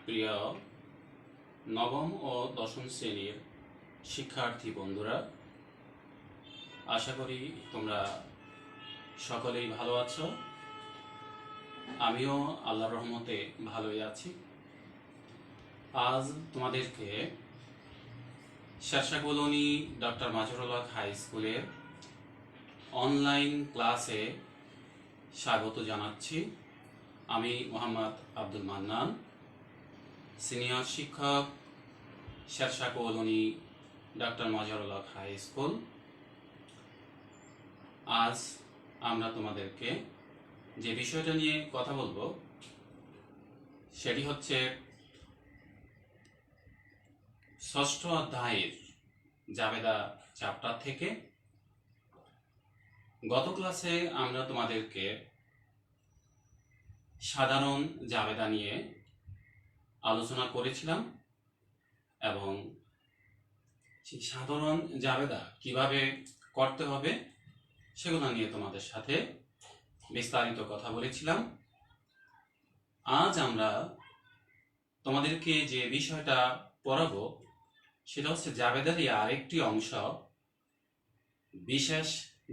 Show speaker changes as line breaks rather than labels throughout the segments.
প্রিয় নবম ও দশম শ্রেণীর শিক্ষার্থী বন্ধুরা, আশা করি তোমরা সকলেই ভালো আছো। আমিও আল্লাহর রহমতে ভালোই আছি। আজ তোমাদেরকে শেরশাহ কলোনি ডক্টর মাজহারুল হক হাই স্কুলের অনলাইন ক্লাসে স্বাগত জানাচ্ছি। আমি মোহাম্মদ আব্দুল মান্নান, সিনিয়র শিক্ষক, শেরশাহ কলোনি ডক্টর মাজহারুল হক হাই স্কুল। আজ আমরা তোমাদেরকে যে বিষয়টা নিয়ে কথা বলবো সেটি হচ্ছে ষষ্ঠ অধ্যায়ের জাবেদা চ্যাপ্টার থেকে। গত ক্লাসে আমরা তোমাদেরকে সাধারণ জাবেদা নিয়ে আলোচনা করেছিলাম এবং সেই সাধারণ জাবেদা কিভাবে করতে হবে সেগুলো নিয়ে তোমাদের সাথে বিস্তারিত কথা বলেছিলাম। আজ আমরা তোমাদেরকে যে বিষয়টা পড়াবো সেটা হচ্ছে জাবেদারই আরেকটি অংশ, বিশেষ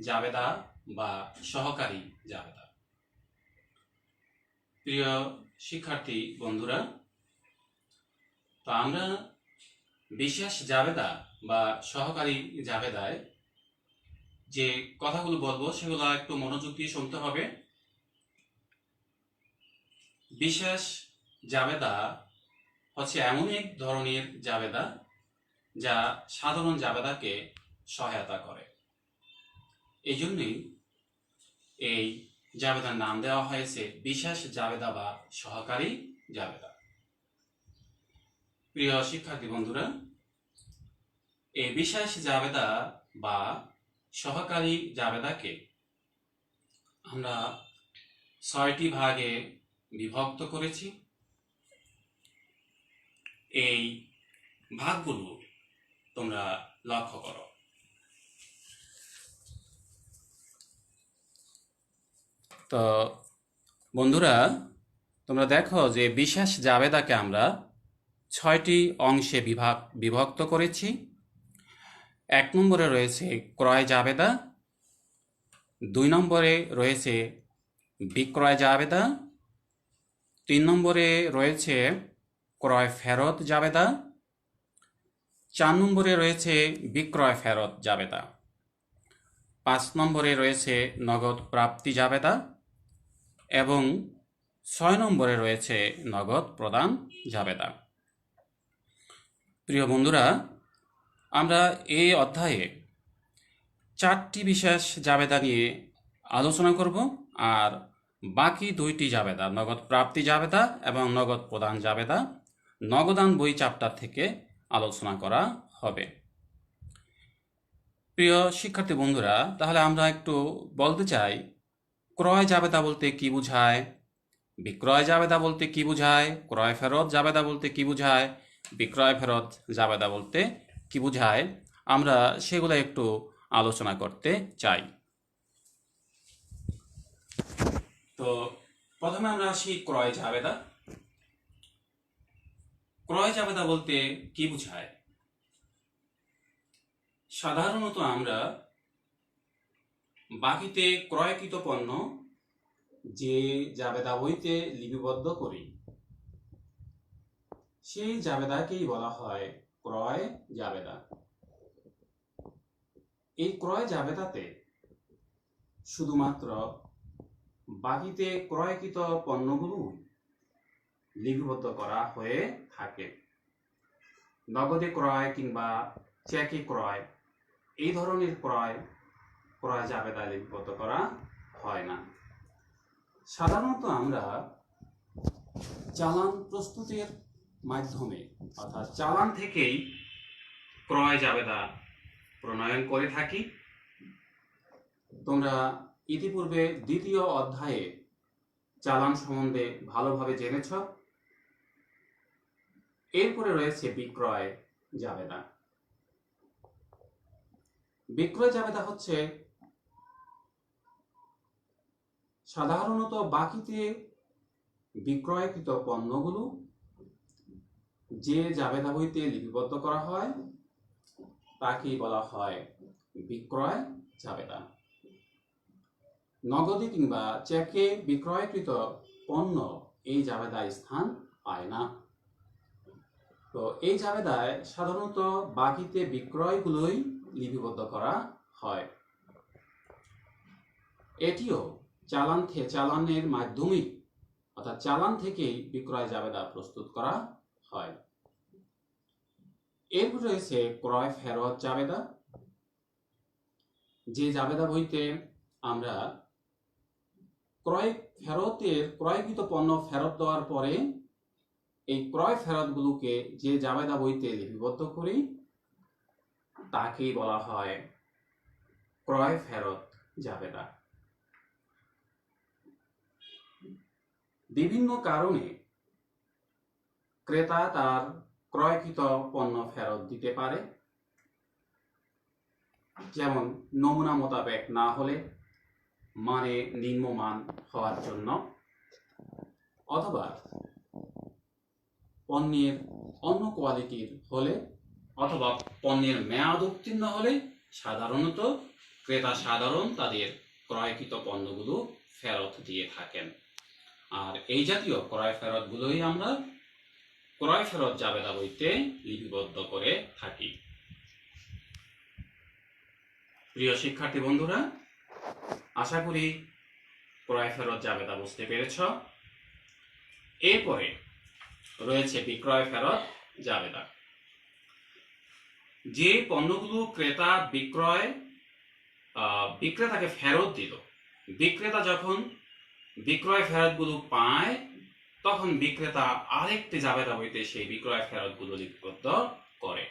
জাবেদা বা সহকারী জাবেদা। প্রিয় শিক্ষার্থী বন্ধুরা, তো আমরা বিশেষ জাবেদা বা সহকারী জাবেদায় যে কথাগুলো বলবো সেগুলো একটু মনোযোগ দিয়ে শুনতে হবে। বিশেষ জাবেদা হচ্ছে এমন এক ধরনের জাবেদা যা সাধারণ জাবেদাকে সহায়তা করে। এই জন্যই এই জাবেদার নাম দেওয়া হয়েছে বিশেষ জাবেদা বা সহকারী জাবেদা। প্রিয় শিক্ষার্থী বন্ধুরা, এই বিশেষ জাবেদা বা সহকারী জাবেদাকে আমরা 6টি ভাগে বিভক্ত করেছি। এই ভাগগুলো তোমরা লক্ষ্য করো। তো বন্ধুরা, তোমরা দেখো যে বিশেষ জাবেদাকে আমরা 6টি অংশে বিভক্ত করেছি। 1 নম্বরে রয়েছে ক্রয় জাবেদা, 2 নম্বরে রয়েছে বিক্রয় জাবেদা, 3 নম্বরে রয়েছে ক্রয় ফেরত জাবেদা, 4 নম্বরে রয়েছে বিক্রয় ফেরত জাবেদা, 5 নম্বরে রয়েছে নগদ প্রাপ্তি জাবেদা এবং 6 নম্বরে রয়েছে নগদ প্রদান জাবেদা। প্রিয় বন্ধুরা, আমরা এই অধ্যায়ে 4টি বিশেষ জাবেদা নিয়ে আলোচনা করব, আর বাকি 2টি জাবেদা নগদ প্রাপ্তি জাবেদা এবং নগদ প্রদান জাবেদা নগদান বই চ্যাপ্টার থেকে আলোচনা করা হবে। প্রিয় শিক্ষার্থী বন্ধুরা, তাহলে আমরা একটু বলতে চাই ক্রয় জাবেদা বলতে কি বোঝায়, বিক্রয় জাবেদা বলতে কি বোঝায়, ক্রয় ফেরত জাবেদা বলতে কি বোঝায়, বিক্রয় ফেরত জাবেদা বলতে কি বোঝায়, আমরা সেগুলো একটু আলোচনা করতে চাই। তো প্রথমে আমরা আসি ক্রয় জাবেদা। ক্রয় জাবেদা বলতে কি বোঝায়? সাধারণত আমরা বাকিতে ক্রয়কৃত পণ্য যে জাবেদা বইতে লিপিবদ্ধ করি সেই জাবেদাকেই বলা হয় ক্রয় জাবেদা। এই ক্রয় জাবেদাতে শুধুমাত্র বাকিতে ক্রয়কৃত পণ্যগুলো লিপিবদ্ধ করা হয়ে থাকে। নগদে ক্রয় কিংবা চেকে ক্রয় এই ধরনের ক্রয় জাবেদা লিপিবদ্ধ করা হয় না। সাধারণত আমরা চালান প্রস্তুতের মাধ্যমে অর্থাৎ চালান থেকেই ক্রয় জাবেদা প্রণয়ন করে থাকি। তোমরা ইতিপূর্বে 2য় অধ্যায়ে চালান সম্বন্ধে ভালোভাবে জেনেছ। এরপরে রয়েছে বিক্রয় জাবেদা। বিক্রয় জাবেদা হচ্ছে সাধারণত বাকিতে বিক্রয়কৃত পণ্যগুলো যে জাবেদা বইতে লিপিবদ্ধ করা হয় তাকেই বলা হয় বিক্রয় জাবেদা। নগদে কিংবা চেকে বিক্রয়কৃত পণ্য এই জাবেদায় স্থান পায় না। তো এই জাবেদায় সাধারণত বাকিতে বিক্রয়গুলোই লিপিবদ্ধ করা হয়। এটিও চালানের মাধ্যমেই অর্থাৎ চালান থেকেই বিক্রয় জাবেদা প্রস্তুত করা হয়। এরপর রয়েছে ক্রয় ফেরত জাবেদা। যে জাবেদা বইতে আমরা ক্রয়কৃত পণ্য ফেরত দেওয়ার পরে এই ক্রয় ফেরতগুলোকে যে জাবেদা বইতে লিপিবদ্ধ করি তাকেই বলা হয় ক্রয় ফেরত জাবেদা। বিভিন্ন কারণে ক্রেতা তার ক্রয়কৃত পণ্য ফেরত দিতে পারে, যেমন নমুনা মোতাবেক না হলে, মানে নিম্নমান হওয়ার জন্য, অথবা পণ্যের অন্য কোয়ালিটির হলে, অথবা পণ্যের মেয়াদ উত্তীর্ণ হলে সাধারণত ক্রেতা তাদের ক্রয়কৃত পণ্যগুলো ফেরত দিয়ে থাকেন। আর এই জাতীয় ক্রয় ফেরতগুলোই আমরা ক্রয় ফেরত জাবেদা বইতে লিপিবদ্ধ করে থাকি। প্রিয় শিক্ষার্থী বন্ধুরা, আশা করি ক্রয় ফেরত জাবেদা বুঝতে পেরেছ। এরপরে রয়েছে বিক্রয় ফেরত জাবেদা। যে পণ্যগুলো বিক্রেতাকে ফেরত দিল, বিক্রেতা যখন বিক্রয় ফেরতগুলো পায় তখন বিক্রেতা আরেকটি জাবেদা বইতে সেই বিক্রয় ফেরতগুলো লিপিবদ্ধ করে।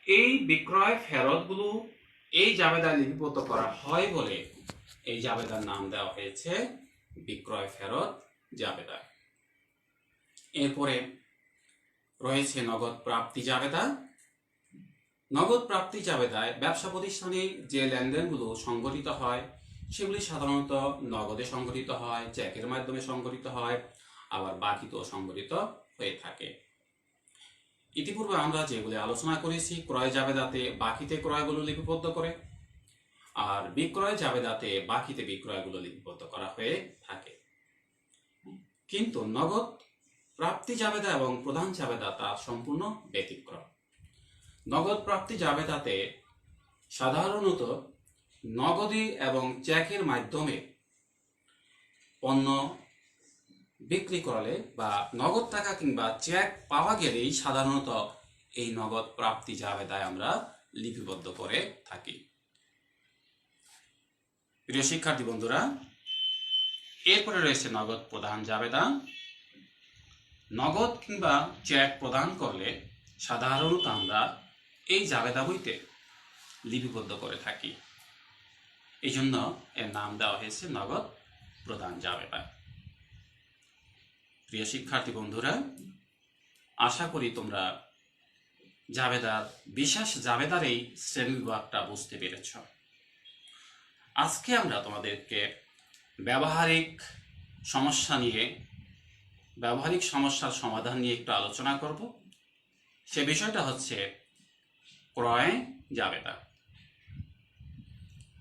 এই বিক্রয় ফেরতগুলো এই জাবেদায় লিপিবদ্ধ করা হয় বলে এই জাবেদার নাম দেওয়া হয়েছে বিক্রয় ফেরত জাবেদা। এরপরে রয়েছে নগদ প্রাপ্তি জাবেদা। নগদ প্রাপ্তি জাবেদায় ব্যবসা প্রতিষ্ঠানে যে লেনদেনগুলো সংঘটিত হয় সেগুলি সাধারণত নগদে সংঘটিত হয়, চেকের মাধ্যমে সংঘটিত হয়, আবার বাকিতেও সংঘটিত হয়ে থাকে। ইতিপূর্বে আমরা যেগুলি আলোচনা করেছি, ক্রয় জাবেদাতে বাকিতে ক্রয়গুলো লিপিবদ্ধ করে, আর বিক্রয় জাবেদাতে বাকিতে বিক্রয়গুলো লিপিবদ্ধ করা হয়ে থাকে। কিন্তু নগদ প্রাপ্তি জাবেদা এবং প্রধান জাবেদা তার সম্পূর্ণ ব্যতিক্রম। নগদ প্রাপ্তি জাবেদাতে সাধারণত নগদে এবং চেকের মাধ্যমে পণ্য বিক্রি করলে বা নগদ টাকা কিংবা চেক পাওয়া গেলেই সাধারণত এই নগদ প্রাপ্তি জাবেদায় আমরা লিপিবদ্ধ করে থাকি। প্রিয় শিক্ষার্থী বন্ধুরা, এরপরে রয়েছে নগদ প্রদান জাবেদা। নগদ কিংবা চেক প্রদান করলে সাধারণত আমরা এই জাবেদা বইতে লিপিবদ্ধ করে থাকি। এই জন্য এর নাম দেওয়া হয়েছে নগদ প্রদান জাবেদা। প্রিয় শিক্ষার্থী বন্ধুরা, আশা করি তোমরা বিশেষ জাবেদার এই শ্রেণীবিভাগটা বুঝতে পেরেছ। আজকে আমরা তোমাদেরকে ব্যবহারিক সমস্যার সমাধান নিয়ে একটু আলোচনা করব। সে বিষয়টা হচ্ছে ক্রয় জাবেদা।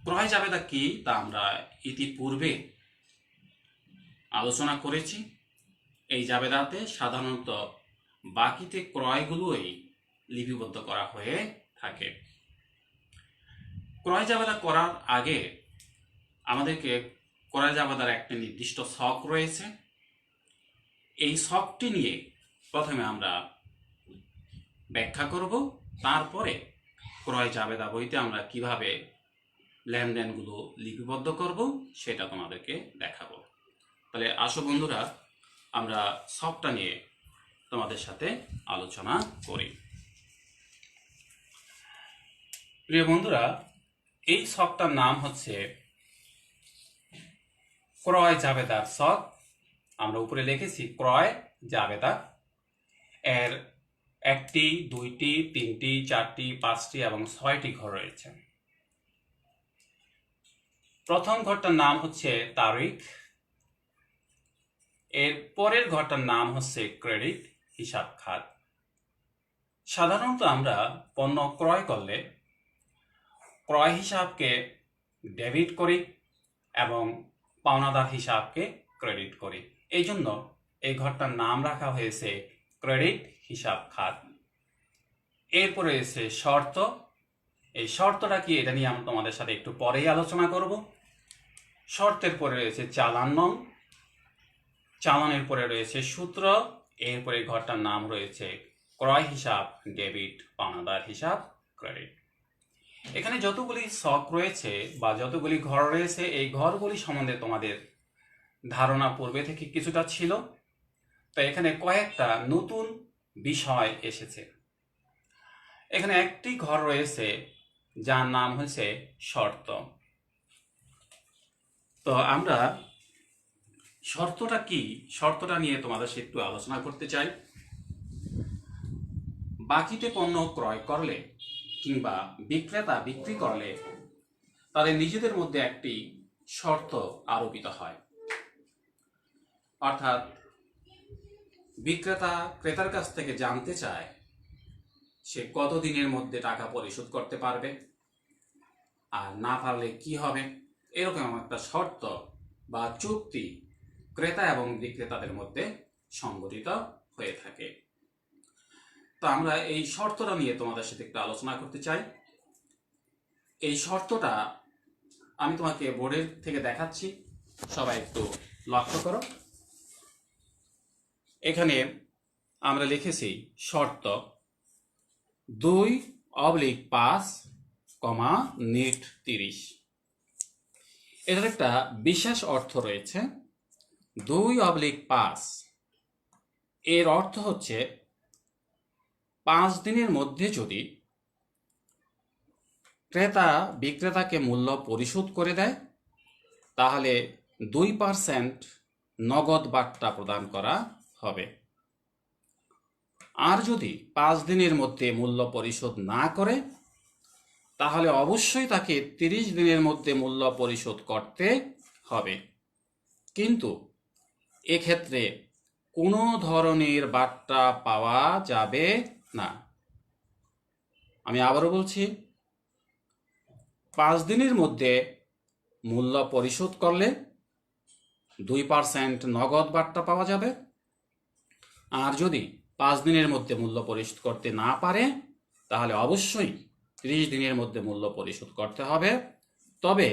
ক্রয় জাবেদা কি তা আমরা ইতিপূর্বে আলোচনা করেছি। এই জাবেদাতে সাধারণত বাকিতে ক্রয়গুলোই লিপিবদ্ধ করা হয়ে থাকে। ক্রয় জাবেদা করার আগে আমাদেরকে ক্রয় জাবেদার একটি নির্দিষ্ট ছক রয়েছে। এই ছকটি নিয়ে প্রথমে আমরা ব্যাখ্যা করব, তারপরে ক্রয় জাবেদা বইতে আমরা কিভাবে লেনদেনগুলো লিপিবদ্ধ করব সেটা তোমাদেরকে দেখাবো। তাহলে আসো বন্ধুরা, আমরা ছকটা নিয়ে তোমাদের সাথে আলোচনা করি। প্রিয় বন্ধুরা, এই ছকটার নাম হচ্ছে ক্রয় জাবেদার ছক। আমরা উপরে লিখেছি ক্রয় জাবেদা। এর 1টি, 2টি, 3টি, 4টি, 5টি এবং 6টি ঘর রয়েছে। প্রথম ঘরটার নাম হচ্ছে তারিখ। এর পরের ঘরটার নাম হচ্ছে ক্রেডিট হিসাব খাত। সাধারণত আমরা পণ্য ক্রয় করলে ক্রয় হিসাবকে ডেবিট করি এবং পাওনাদার হিসাবকে ক্রেডিট করি। এই জন্য এই ঘরটার নাম রাখা হয়েছে ক্রেডিট হিসাব খাত। এরপরে রয়েছে শর্ত। এই শর্তটা কি, এটা নিয়ে আমরা তোমাদের সাথে একটু পরেই আলোচনা করব। শর্তের পরে রয়েছে চালান নং, চালানের পরে রয়েছে সূত্র, এরপরে ঘরটার নাম রয়েছে ক্রয় হিসাব ডেবিট, পাওনাদার হিসাব ক্রেডিট। এখানে যতগুলি ছক রয়েছে বা যতগুলি ঘর রয়েছে, এই ঘরগুলি সম্বন্ধে তোমাদের ধারণা পূর্বে থেকে কিছুটা ছিল, তো এখানে কয়েকটা নতুন বিষয় এসেছে। এখানে একটি ঘর রয়েছে যার নাম হচ্ছে শর্ত। তো আমরা শর্তটা কি, শর্তটা নিয়ে তোমাদের সাথে একটু আলোচনা করতে চাই। বাকিতে পণ্য ক্রয় করলে কিংবা বিক্রেতা বিক্রি করলে তাদের নিজেদের মধ্যে একটি শর্ত আরোপিত হয়। অর্থাৎ বিক্রেতা ক্রেতার কাছ থেকে জানতে চায় সে কত দিনের মধ্যে টাকা পরিশোধ করতে পারবে, আর না পারলে কি হবে। এরকম একটা শর্ত বা চুক্তি ক্রেতা এবং বিক্রেতাদের মধ্যে সংগঠিত হয়ে থাকে। তো আমরা এই শর্তটা নিয়ে তোমাদের সাথে একটু আলোচনা করতে চাই। এই শর্তটা আমি তোমাকে বোর্ডের থেকে দেখাচ্ছি, সবাই একটু লক্ষ্য করো। এখানে আমরা লিখেছি শর্ত 2/5, নেট 30। এটার একটা বিশেষ অর্থ রয়েছে। 2/5 এর অর্থ হচ্ছে 5 দিনের মধ্যে যদি ক্রেতা বিক্রেতাকে মূল্য পরিশোধ করে দেয় তাহলে 2% নগদ বার্তা প্রদান করা হবে। আর যদি 5 দিনের মধ্যে মূল্য পরিশোধ না করে তাহলে অবশ্যই তাকে 30 দিনের মধ্যে মূল্য পরিশোধ করতে হবে। কিন্তু এক্ষেত্রে কোনো ধরনের বার্তা পাওয়া যাবে না। আমি আবারও বলছি, 5 দিনের মধ্যে মূল্য পরিশোধ করলে 2% নগদ বার্তা পাওয়া যাবে। আর যদি 5 দিনের মধ্যে মূল্য পরিশোধ করতে না পারে তাহলে অবশ্যই 30 দিনের মধ্যে মূল্য পরিশোধ করতে হবে, তবে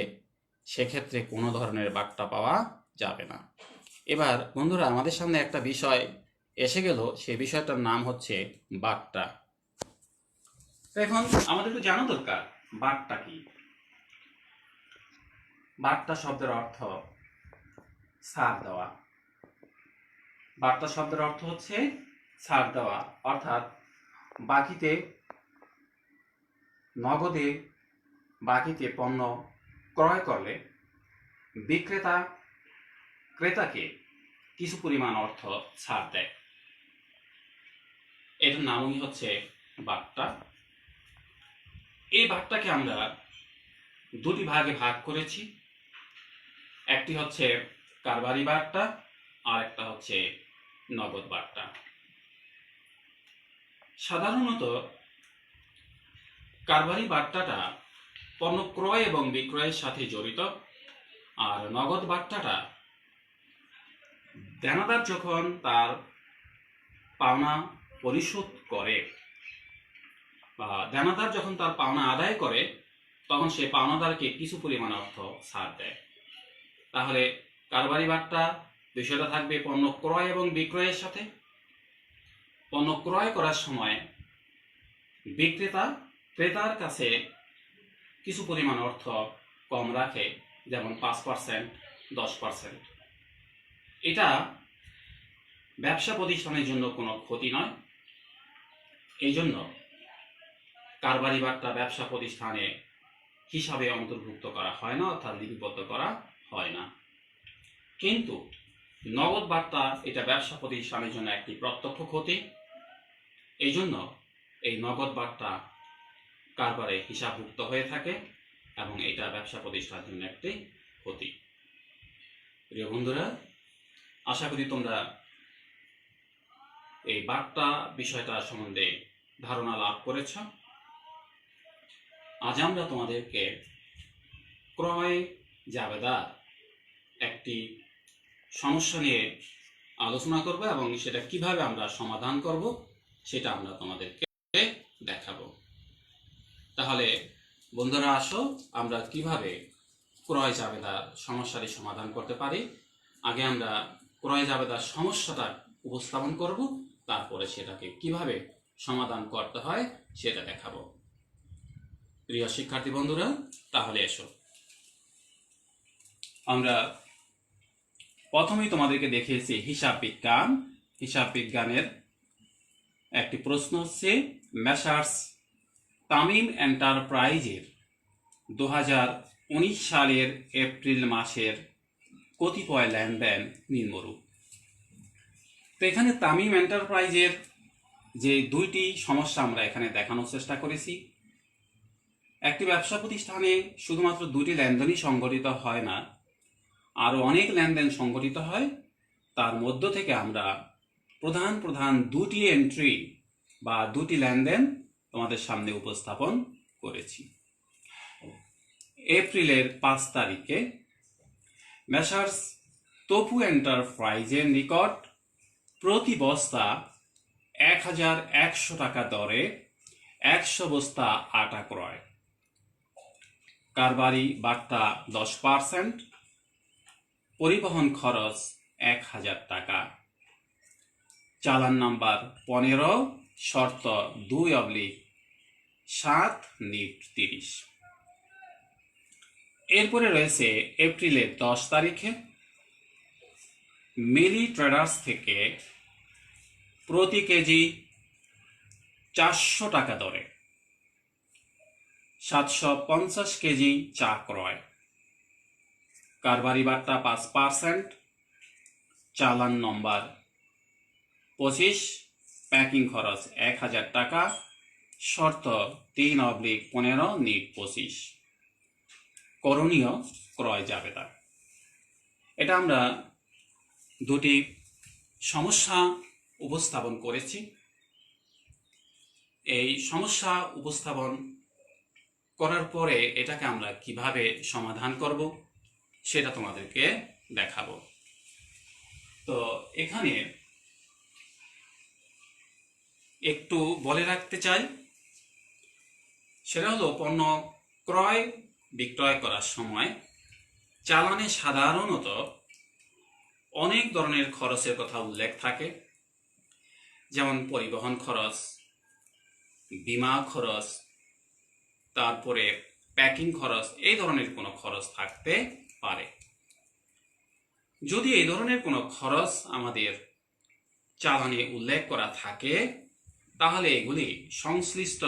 সেক্ষেত্রে কোনো ধরনের বার্তা পাওয়া যাবে না। এবার বন্ধুরা, আমাদের সামনে একটা বিষয় এসে গেল, সেই বিষয়টার নাম হচ্ছে বার্তা। এখন আমাদের একটু জানা দরকার বার্তা কি। বার্তা শব্দের অর্থ ছাড় দেওয়া। বার্তা শব্দের অর্থ হচ্ছে ছাড় দেওয়া, অর্থাৎ বাকিতে নগদে বাকিতে পণ্য ক্রয় করলে বিক্রেতা ক্রেতাকে কিছু পরিমাণ অর্থ ছাড় দেয়। এটার নামই হচ্ছে বার্তা। এই বার্তাকে আমরা দুটি ভাগে ভাগ করেছি। একটি হচ্ছে কারবারি বার্তা আর একটা হচ্ছে নগদ বার্তা। সাধারণত কারবারি বার্তাটা পণ্য ক্রয় এবং বিক্রয়ের সাথে জড়িত, আর নগদ বার্তাটা দেনাদার যখন তার পাওনা পরিশোধ করে বা দেনাদার যখন তার পাওনা আদায় করে তখন সে পাওনাদারকে কিছু পরিমাণ অর্থ ছাড় দেয়। তাহলে কারবারি বার্তা বিষয়টা থাকবে পণ্য ক্রয় এবং বিক্রয়ের সাথে। পণ্য ক্রয় করার সময় বিক্রেতা ক্রেতার কাছে কিছু পরিমাণ অর্থ কম রাখে, যেমন 5%, 10%। এটা ব্যবসা প্রতিষ্ঠানের জন্য কোনো ক্ষতি নয়। এই জন্য কারবারি বার্তা ব্যবসা প্রতিষ্ঠানে হিসাবে অন্তর্ভুক্ত করা হয় না, অর্থাৎ লিপিবদ্ধ করা হয় না। কিন্তু নগদ বার্তা এটা ব্যবসা প্রতিষ্ঠানের জন্য একটি প্রত্যক্ষ ক্ষতি। এই জন্য এই নগদ বার্তা কারবারে হিসাবভুক্ত হয়ে থাকে এবং এটা ব্যবসা প্রতিষ্ঠানের জন্য একটি ক্ষতি। প্রিয় বন্ধুরা, আশা করি তোমরা এই বার্তা বিষয়টা সম্বন্ধে ধারণা লাভ করেছ। আজ আমরা তোমাদেরকে ক্রয় জাবেদার একটি সমস্যা নিয়ে আলোচনা করব এবং সেটা কিভাবে আমরা সমাধান করব সেটা আমরা তোমাদেরকে দেখাবো। তাহলে বন্ধুরা আসো আমরা কিভাবে ক্রয় জাবেদার সমস্যাটি সমাধান করতে পারি। আগে আমরা ক্রয় জাবেদার সমস্যাটা উপস্থাপন করব, তারপরে সেটাকে কিভাবে সমাধান করতে হয় সেটা দেখাবো। প্রিয় শিক্ষার্থী বন্ধুরা, তাহলে এসো আমরা প্রথমেই তোমাদেরকে দেখিয়েছি হিসাব বিজ্ঞান। হিসাব বিজ্ঞানের একটি প্রশ্ন হচ্ছে মেসার্স তামিম এন্টারপ্রাইজের 2019 সালের এপ্রিল মাসের কতিপয় লেনদেন নিম্নরূপ। তো এখানে তামিম এন্টারপ্রাইজের যে দুইটি সমস্যা আমরা এখানে দেখানোর চেষ্টা করেছি। একটি ব্যবসা প্রতিষ্ঠানে শুধুমাত্র দুটি লেনদেনই সংঘটিত হয় না, আরও অনেক লেনদেন সংঘটিত হয়। তার মধ্য থেকে আমরা প্রধান প্রধান দুটি এন্ট্রি বা দুটি লেনদেন তোমাদের সামনে উপস্থাপন করেছি। এপ্রিলের 5 তারিখে মেসার্স তপু এন্টারপ্রাইজের নিকট প্রতি বস্তা 1100 টাকা দরে 100 বস্তা আটা ক্রয়, কারবারি বাট্টা 10%, পরিবহন খরচ 1000 টাকা, চালান নাম্বার 15, শর্ত 2/7/30। এরপরে রয়েছে এপ্রিলের 10 তারিখে মিলি ট্রেডার্স থেকে প্রতি কেজি 400 টাকা দরে 750 কেজি চা ক্রয়, কারবারি বাট্টা 5%, চালান নম্বর 25, প্যাকিং খরচ 1000 টাকা, শর্ত 3/15/25। করণীয় ক্রয় জাবেদা। এটা আমরা দুটি সমস্যা উপস্থাপন করেছি। এই সমস্যা উপস্থাপন করার পরে এটাকে আমরা কিভাবে সমাধান করব সেটা তোমাদেরকে দেখাবো। তো এখানে একটু বলে রাখতে চাই, সেটা হলো পণ্য ক্রয় বিক্রয় করার সময় চালানে সাধারণত অনেক ধরনের খরচের কথা উল্লেখ থাকে, যেমন পরিবহন খরচ, বীমা খরচ, তারপরে প্যাকিং খরচ, এই ধরনের কোনো খরচ থাকতে পারে। যদি এই ধরনের কোনো খরচ আমাদের চালানে উল্লেখ করা থাকে তাহলে এগুলি সংশ্লিষ্ট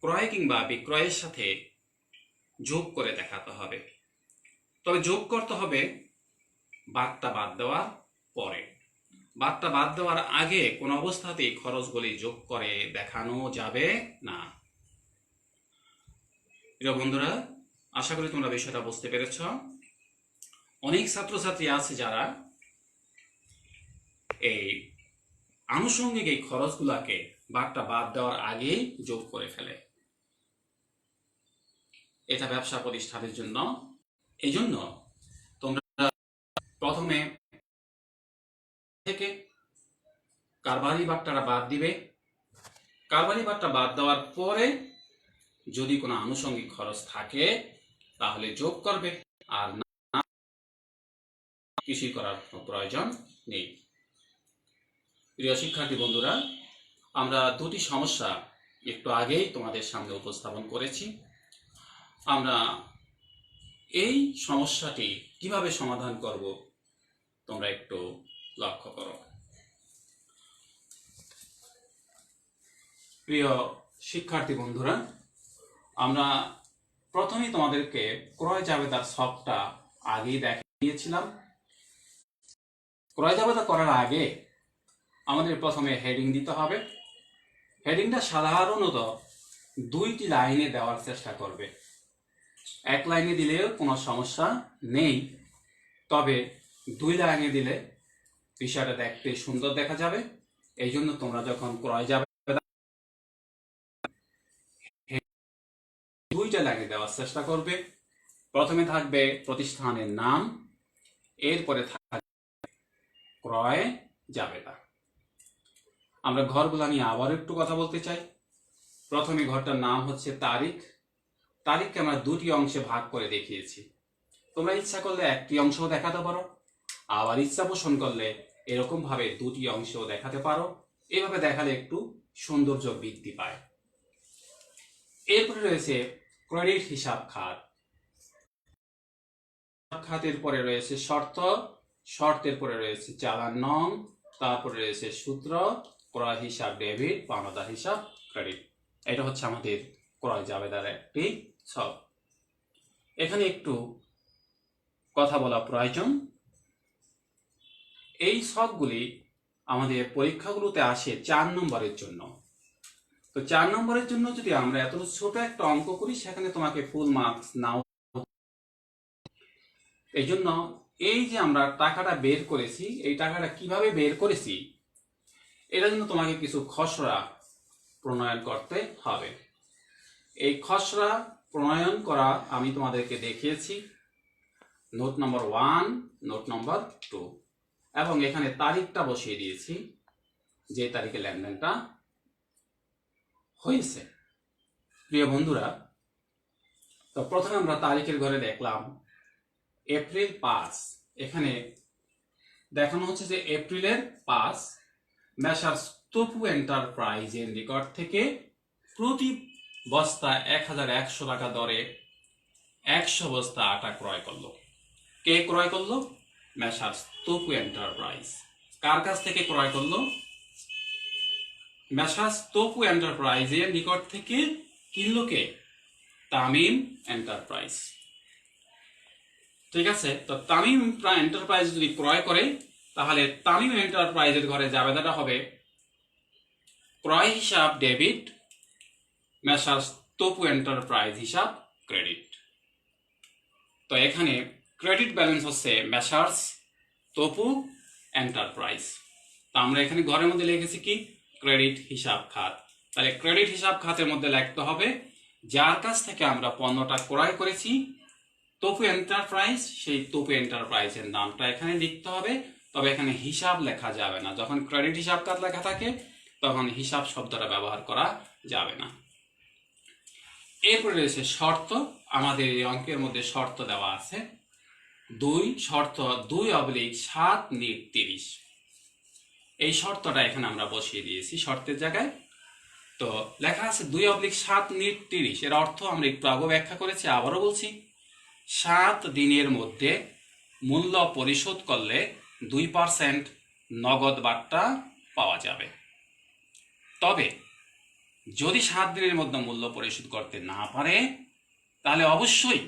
ক্রয় কিংবা বিক্রয়ের সাথে যোগ করে দেখাতে হবে। তবে যোগ করতে হবে বাদটা বাদ দেওয়ার পরে। বাদটা বাদ দেওয়ার আগে কোনো অবস্থাতেই খরচগুলি যোগ করে দেখানো যাবে না। প্রিয় বন্ধুরা, আশা করি তোমরা বিষয়টা বুঝতে পেরেছ। অনেক ছাত্রছাত্রী আছে যারা এই আনুষঙ্গিক এই খরচগুলোকে বাদটা বাদ দেওয়ার আগেই যোগ করে ফেলে। এটা ব্যবসা প্রতিষ্ঠানের জন্য, এই জন্য তোমরা প্রথমে থেকে কারবারি বাট্টাটা বাদ দিবে। কারবারি বাট্টা বাদ দেওয়ার পরে যদি কোনো আনুষঙ্গিক খরচ থাকে তাহলে যোগ করবে, আর না কিছুই করার প্রয়োজন নেই। প্রিয় শিক্ষার্থী বন্ধুরা, আমরা দুটি সমস্যা একটু আগেই তোমাদের সামনে উপস্থাপন করেছি। আমরা এই সমস্যাটি কিভাবে সমাধান করব তোমরা একটু লক্ষ্য করো। প্রিয় শিক্ষার্থী বন্ধুরা, আমরা প্রথমেই তোমাদেরকে ক্রয় জাবেদার ছকটা আগেই দেখিয়েছিলাম। ক্রয় জাবেদা করার আগে আমাদের প্রথমে হেডিং দিতে হবে। হেডিংটা সাধারণত দুইটি লাইনে দেওয়ার চেষ্টা করবে। এক লাইনে দিলেও কোনো সমস্যা নেই, তবে দুই লাইনে দিলে বিষয়টা দেখতে সুন্দর দেখা যাবে। এই জন্য তোমরা যখন ক্রয় জাবেদা দুইটা লাইনে দেওয়ার চেষ্টা করবে। প্রথমে থাকবে প্রতিষ্ঠানের নাম, এরপরে থাকবে ক্রয় জাবেদা। আমরা ঘরগুলো নিয়ে আবার একটু কথা বলতে চাই। প্রথমে ঘরটার নাম হচ্ছে তারিখ। তারিখকে আমরা দুটি অংশে ভাগ করে দেখিয়েছি। তোমরা ইচ্ছা করলে একটি অংশও দেখাতে পারো, আবার ইচ্ছা পোষণ করলে এরকম ভাবে দুটি অংশও দেখাতে পারো। এভাবে দেখালে একটু সৌন্দর্য বৃদ্ধি পায়। এরপরে রয়েছে ক্রেডিট হিসাব খাত। খাতের পরে রয়েছে শর্ত, শর্তের পরে রয়েছে চালান নং, তারপরে রয়েছে সূত্র, ক্রয় হিসাব ডেবিট, পাওনাদার হিসাব ক্রেডিট। এটা হচ্ছে আমাদের ক্রয় জাবেদার একটি ছক। এখানে একটু কথা বলা প্রয়োজন। এই ছকগুলি আমাদের পরীক্ষাগুলোতে আসে 4 নম্বরের জন্য। তো 4 নম্বরের জন্য যদি আমরা এত ছোট একটা অঙ্ক করি, সেখানে তোমাকে ফুল মার্কস নাও। এই জন্য এই যে আমরা টাকাটা বের করেছি, এই টাকাটা কিভাবে বের করেছি, এটার জন্য তোমাকে কিছু খসড়া প্রণয়ন করতে হবে। এই খসড়া প্রণয়ন করা আমি তোমাদেরকে দেখিয়েছি, নোট নম্বর 1, নোট নম্বর 2, এবং এখানে তারিখটা বসিয়ে দিয়েছি, যে তারিখে লেনদেনটা হয়েছে। প্রিয় বন্ধুরা, তো প্রথমে আমরা তারিখের ঘরে দেখলাম এপ্রিল 5। এখানে দেখানো হচ্ছে যে এপ্রিলের 5 মেসার্স তপু এন্টারপ্রাইজের নিকট থেকে প্রতি বস্তা 1100 টাকা দরে 100 বস্তা আটা ক্রয় করলো। কে ক্রয় করলো? Messrs Tapu enterprise. কার কাছ থেকে ক্রয় করলো? মেসার্স তপু এন্টারপ্রাইজের নিকট থেকে কিনলো কে? তামিম এন্টারপ্রাইজ। ঠিক আছে, তো তামিম এন্টারপ্রাইজ যদি ক্রয় করে, তাহলে তামিম এন্টারপ্রাইজের ঘরে জাবেদাটা হবে ক্রয় হিসাব ডেবিট, মেসার্স তপু এন্টারপ্রাইজ হিসাব ক্রেডিট। তো এখানে ক্রেডিট ব্যালেন্স হচ্ছে মেসার্স তপু এন্টারপ্রাইজ। তো আমরা এখানে ঘরের মধ্যে লিখেছি কি? ক্রেডিট হিসাব খাত। তাহলে ক্রেডিট হিসাব খাতের মধ্যে লিখতে হবে যার কাছ থেকে আমরা পণ্যটা ক্রয় করেছি, তপু এন্টারপ্রাইজ, সেই তপু এন্টারপ্রাইজের নামটা এখানে লিখতে হবে। তবে এখানে হিসাব লেখা যাবে না। যখন ক্রেডিট হিসাব খাত লেখা থাকে, তখন হিসাব শব্দটা ব্যবহার করা যাবে না। এরপরে রয়েছে শর্ত। আমাদের এই অঙ্কের মধ্যে শর্ত দেওয়া আছে 2, শর্ত 2/7-30। এই শর্তটা এখানে আমরা বসিয়ে দিয়েছি শর্তের জায়গায়। তো লেখা আছে 2/7-30। এর অর্থ আমরা একটু আগে ব্যাখ্যা করেছি, আবারও বলছি। 7 দিনের মধ্যে মূল্য পরিশোধ করলে 2% নগদ বার্তা পাওয়া যাবে। তবে যদি 7 দিনের মধ্যে মূল্য পরিশোধ করতে না পারে, তাহলে অবশ্যই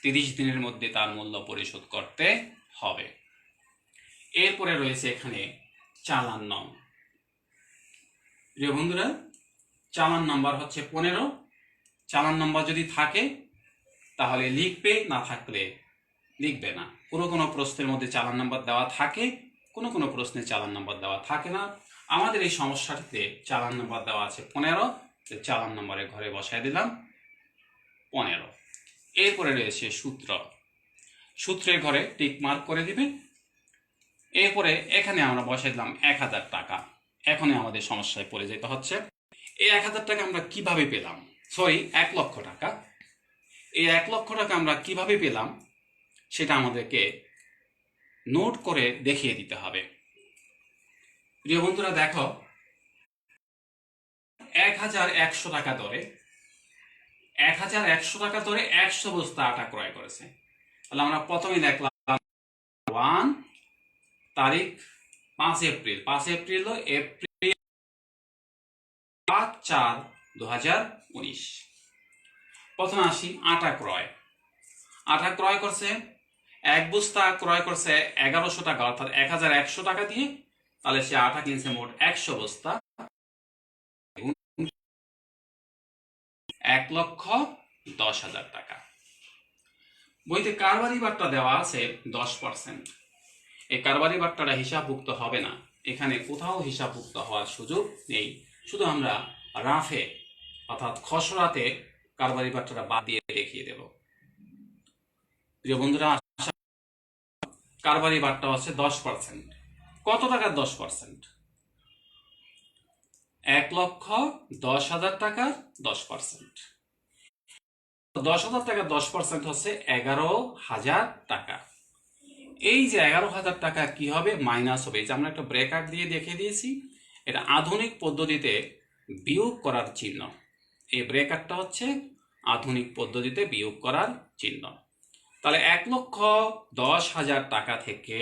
30 দিনের মধ্যে তার মূল্য পরিশোধ করতে হবে। এরপরে রয়েছে এখানে চালান নং। প্রিয় বন্ধুরা, চালান নাম্বার হচ্ছে 15। চালান নাম্বার যদি থাকে তাহলে লিখবে, না থাকলে লিখবে না। কোনো প্রশ্নের মধ্যে চালান নাম্বার দেওয়া থাকে, কোনো প্রশ্নে চালান নাম্বার দেওয়া থাকে না। আমাদের এই সমস্যাটিতে চালান নাম্বার দেওয়া আছে 15। চালান নাম্বারের ঘরে বসায় দিলাম 15। এরপরে রয়েছে সূত্র। সূত্রের ঘরে টিক মার্ক করে দিবে। এরপরে এখানে আমরা বসাই দিলাম 1000 টাকা। এখনই আমাদের সমস্যায় পড়ে যেতে হচ্ছে। এই 1000 টাকা আমরা কিভাবে পেলাম? 1 লক্ষ টাকা। এই 1 লক্ষ টাকা আমরা কিভাবে পেলাম সেটা আমাদেরকে নোট করে দেখিয়ে দিতে হবে। প্রিয় বন্ধুরা, দেখো 1100 টাকা দরে 1100 টাকা দরে 100 বস্তা আটা ক্রয় করেছে। তাহলে আমরা প্রথমে দেখলাম 1, তারিখ 5 এপ্রিল। 5 April April 5/4/2019। প্রথমে আসি আটা ক্রয়। আটা ক্রয় করছে, 1 বস্তা ক্রয় করছে 1100 টাকা, অর্থাৎ 1100 টাকা দিয়ে। তাহলে সে আটা কিনছে মোট 100 বস্তা, 1,10,০০০ টাকা। বইতে কারবারি বার্তা দেওয়া আছে 10%। এই কারবারি বার্তাটা হিসাবভুক্ত হবে না, এখানে কোথাও হিসাবভুক্ত হওয়ার সুযোগ নেই। শুধু আমরা রাফে অর্থাৎ খসড়াতে কারবারি বাট্টাটা বাদ দিয়ে দেখিয়ে দেব। প্রিয় বন্ধুরা, কারবারি বাট্টা হচ্ছে 10%। কত টাকার 10%? 1,10,000 টাকার 10%। 10,000 টাকার 10% হচ্ছে 11,000 টাকা। এই যে 11,000 টাকা কি হবে? মাইনাস হবে। এই যে আমরা একটা ব্রেকার দিয়ে দেখিয়ে দিয়েছি, এটা আধুনিক পদ্ধতিতে বিয়োগ করার চিহ্ন। এই ব্রেকারটা হচ্ছে আধুনিক পদ্ধতিতে বিয়োগ করার চিহ্ন। তাহলে 1,10,000 টাকা থেকে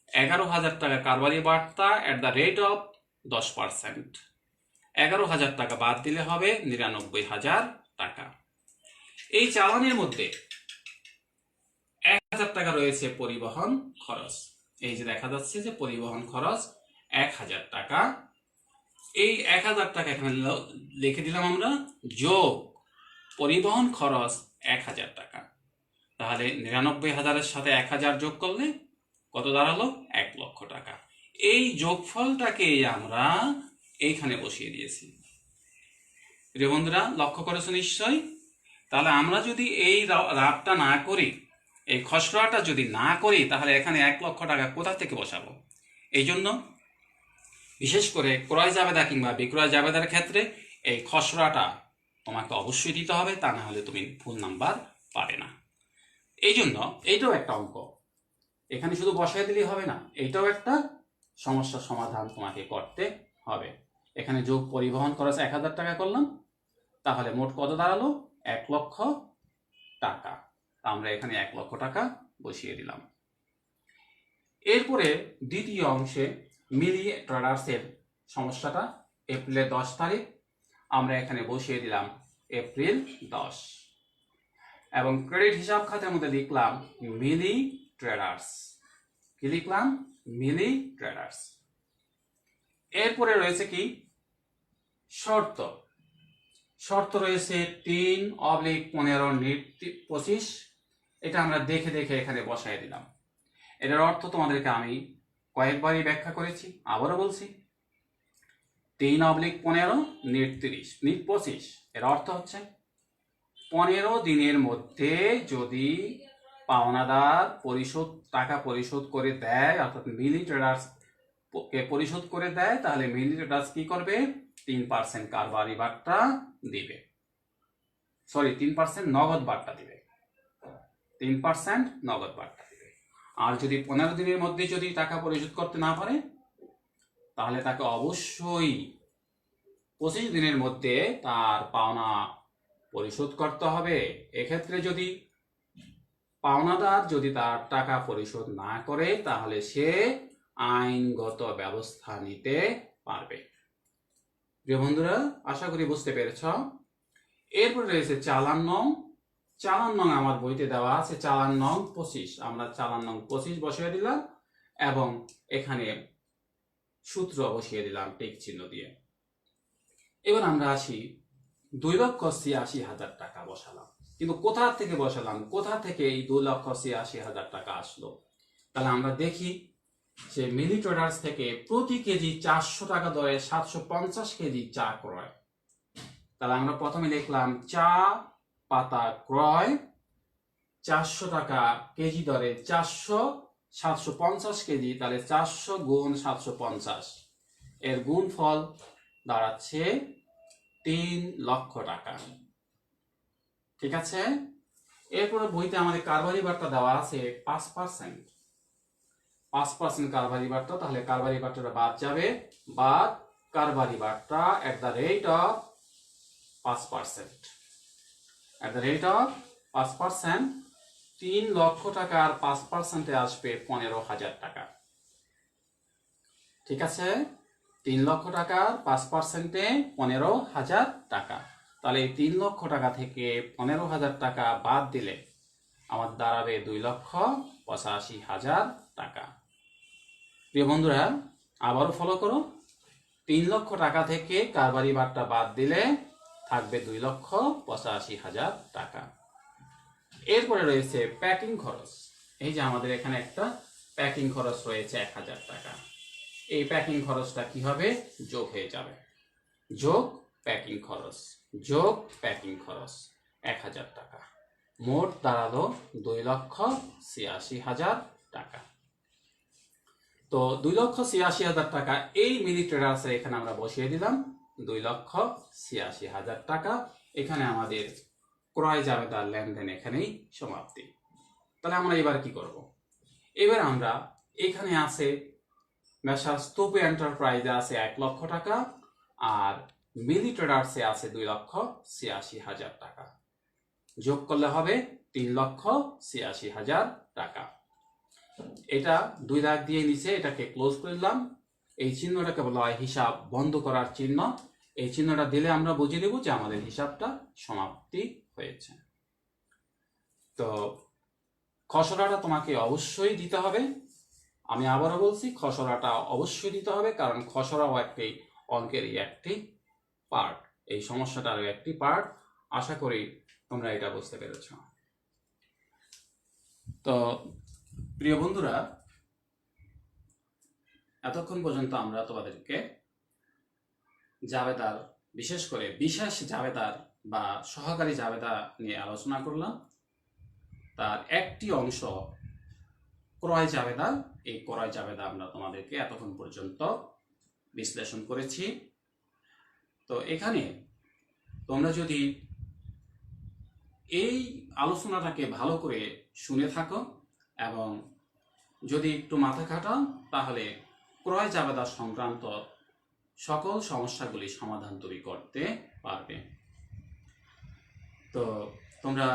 11,000 টাকা কারবারি বার্তা এট দ্য রেট অফ 10%। 11,000 টাকা বাদ দিলে হবে 99,000 টাকা। এই চালানের মধ্যে 1,000 টাকা রয়েছে পরিবহন খরচ। এই যে দেখা যাচ্ছে যে পরিবহন খরচ 1,000 টাকা। এই 1,000 টাকা এখানে লিখে দিলাম আমরা, যোগ পরিবহন খরচ 1,000 টাকা। তাহলে 99,000-এর সাথে 1,000 যোগ করলে কত দাঁড়ালো? 1,00,000 টাকা। এই যোগফলটাকে আমরা এইখানে বসিয়ে দিয়েছি। প্রিয় বন্ধুরা, লক্ষ্য করেছো নিশ্চয়ই? তাহলে আমরা যদি এই লাভটা না করি, এই খসড়াটা যদি না করি, তাহলে এখানে 1,00,000 টাকা কোথা থেকে বসাবো? এই জন্য বিশেষ করে ক্রয় জাবেদা কিংবা বিক্রয় জাবেদার ক্ষেত্রে এই খসড়াটা তোমাকে অবশ্যই দিতে হবে, তা না হলে তুমি ফুল নাম্বার পাবে না। এই জন্য এইটাও একটা অঙ্ক, এখানে শুধু বসাই দিলেই হবে না, এইটাও একটা সমস্যার সমাধান তোমাকে করতে হবে। এখানে যোগ পরিবহন খরচ 1,000 টাকা করলাম, তাহলে মোট কত দাঁড়ালো? 1,00,000 টাকা। আমরা এখানে 1,00,000 টাকা বসিয়ে দিলাম। এরপরে দ্বিতীয় অংশে মিলি ট্রেডার্সের সমস্যাটা, এপ্রিলের 10 তারিখ আমরা এখানে বসিয়ে দিলাম এপ্রিল 10, এবং ক্রেডিট হিসাব খাতের মধ্যে লিখলাম মিলি ট্রেডার্স। কি লিখলাম? মিলি ট্রেডার্স। এরপরে রয়েছে কি? শর্ত। শর্ত রয়েছে 3/15-25। এটা আমরা দেখে দেখে এখানে বসাই দিলাম। এটার অর্থ তোমাদেরকে আমি কয়েকবারই ব্যাখ্যা করেছি, আবারও বলছি। 3/15-30-25 এর অর্থ হচ্ছে 15 দিনের মধ্যে যদি পাওনাদার টাকা পরিশোধ করে দেয়, অর্থাৎ মিলি ট্রেডার্স কে পরিশোধ করে দেয়, তাহলে মিলি ট্রেডার্স কি করবে? 3% কারবারি বাট্টা দিবে। 3% নগদ বাট্টা দিবে। 3% নগদ বাট্টা দিবে। আর যদি 15 দিনের মধ্যে যদি টাকা পরিশোধ করতে না পারে, তাহলে তাকে অবশ্যই 25 দিনের মধ্যে তার পাওনা পরিশোধ করতে হবে। এক্ষেত্রে যদি পাওনাদার যদি তার টাকা পরিশোধ না করে, তাহলে সে আইনগত ব্যবস্থা নিতে পারবে। প্রিয় বন্ধুরা, আশা করি বুঝতে পেরেছ। এরপরে রয়েছে চালান নং। চালান নং আমার বইতে দেওয়া আছে চালান নং 25। আমরা চালান নং 25 বসিয়ে দিলাম এবং এখানে সূত্র বসিয়ে দিলাম টিক চিহ্ন দিয়ে। এবার আমরা আসি 2,86,000 টাকা বসালাম। কিন্তু কোথা থেকে বসালাম? কোথা থেকে এই 2,86,000 টাকা আসলো? তাহলে আমরা দেখি যে মিলি ট্রেডার্স থেকে প্রতি কেজি 400 টাকা দরে 750 কেজি চা ক্রয়। তাহলে আমরা প্রথমে লিখলাম চা পাতা ক্রয় 400 টাকা কেজি দরে 750 কেজি। তাহলে 400 গুণ 750, এর গুণফল দাঁড়াচ্ছে 3,00,000 টাকা। ঠিক আছে? এরপরে বইতে আমাদের কারবারি বার্তা দেওয়া আছে 5%। 5% কারবারি বার্তা, তাহলে কারবারি বার্তাটা বাদ যাবে, বাদ কারবারি বার্তা at the rate of 5%। At the rate of 5%, 3,00,000 টাকার 5%-এ আসবে 15,000 টাকা। ঠিক আছে? 3,00,000 টাকার 5%-এ 15,000 টাকা। তাহলে এই 3,00,000 টাকা থেকে 15,000 টাকা বাদ দিলে আমার দাঁড়াবে 2,85,000 টাকা। প্রিয় বন্ধুরা, আবারও ফলো করো। 3,00,000 টাকা থেকে কারবারি বাট্টা বাদ দিলে থাকবে 2,85,000 টাকা। এরপরে রয়েছে প্যাকিং খরচ। এই যে আমাদের এখানে একটা প্যাকিং খরচ রয়েছে 1,000 টাকা। এই প্যাকিং খরচটা কি হবে? যোগ হয়ে যাবে, যোগ প্যাকিং খরচ। যোগ প্যাকিং খরচ 1,000 টাকা, মোট দাঁড়ালো 2,86,000 টাকা। তো 2,86,000 টাকা এই মিনি ট্রেডার্সে এখানে আমরা বসিয়ে দিলাম 2,86,000 টাকা। এখানে আমাদের ক্রয় জাবেদার লেনদেন এখানেই সমাপ্তি। তাহলে আমরা এবার কি করব? এবার আমরা এখানে আছে মেসার্স স্তূপ এন্টারপ্রাইজে আছে 1 লক্ষ টাকা, আর মিনি ট্রেডার্সে আছে 2,86,000 টাকা। যোগ করলে হবে 3,86,000 টাকা। এটা 2 দাগ দিয়ে নিচে এটাকে ক্লোজ করলাম। এই চিহ্নটাকে বলা হয় হিসাব বন্ধ করার চিহ্ন। এই চিহ্নটা দিলে আমরা বুঝে দেব যে আমাদের হিসাবটা সমাপ্তি হয়েছে। তো খসড়াটা তোমাকে অবশ্যই দিতে হবে। আমি আবারও বলছি, খসড়াটা অবশ্যই দিতে হবে, কারণ খসড়াও একটি অঙ্কেরই একটি পার্ট, এই সমস্যাটারও একটি পার্ট। আশা করি তোমরা এটা বুঝতে পেরেছ। তো প্রিয় বন্ধুরা, এতক্ষণ পর্যন্ত আমরা তোমাদেরকে জাবেদার, বিশেষ করে বিশেষ জাবেদার বা সহকারী জাবেদা নিয়ে আলোচনা করলাম। তার একটি অংশ ক্রয় জাবেদা। এই ক্রয় জাবেদা আমরা তোমাদেরকে এতক্ষণ পর্যন্ত বিশ্লেষণ করেছি। তো এখানে তোমরা যদি এই আলোচনাটাকে ভালো করে শুনে থাকো এবং যদি একটু মাথা খাটাও, তাহলে ক্রয় জাবেদা সংক্রান্ত সকল সমস্যাগুলি সমাধান তুমি করতে পারবে। তো তোমরা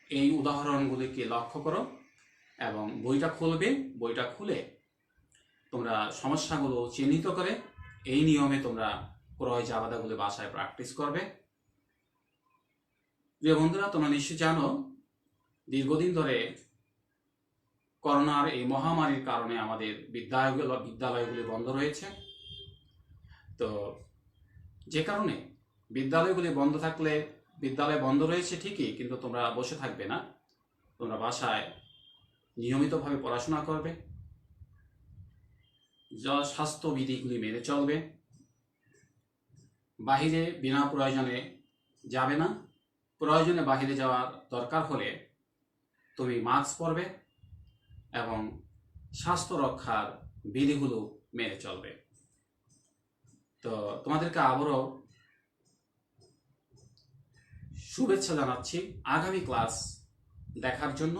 এই উদাহরণগুলিকে লক্ষ্য করো এবং বইটা খুলবে। বইটা খুলে তোমরা সমস্যাগুলো চিহ্নিত করে এই নিয়মে তোমরা ক্রয় জাবেদাগুলি বাসায় প্র্যাকটিস করবে। প্রিয় বন্ধুরা, তোমরা নিশ্চয়ই জানো দীর্ঘদিন ধরে করোনার এই মহামারীর কারণে আমাদের বিদ্যালয়গুলি বন্ধ রয়েছে। তো যে কারণে বিদ্যালয়গুলি বন্ধ থাকলে, বিদ্যালয় বন্ধ রয়েছে ঠিকই, কিন্তু তোমরা বসে থাকবে না। তোমরা বাসায় নিয়মিতভাবে পড়াশোনা করবে, স্বাস্থ্যবিধিগুলি মেনে চলবে, বাহিরে বিনা প্রয়োজনে যাবে না। প্রয়োজনে বাহিরে যাওয়ার দরকার হলে তুমি মাস্ক পরবে এবং স্বাস্থ্য রক্ষার বিধিগুলো মেনে চলবে। তো তোমাদেরকে আবারও শুভেচ্ছা জানাচ্ছি আগামী ক্লাস দেখার জন্য।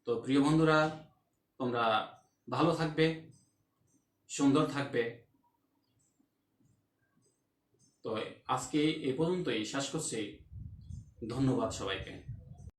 তো প্রিয় বন্ধুরা, তোমরা ভালো থাকবে, সুন্দর থাকবে। তো আজকে এ পর্যন্তই শেষ করছি। ধন্যবাদ সবাইকে।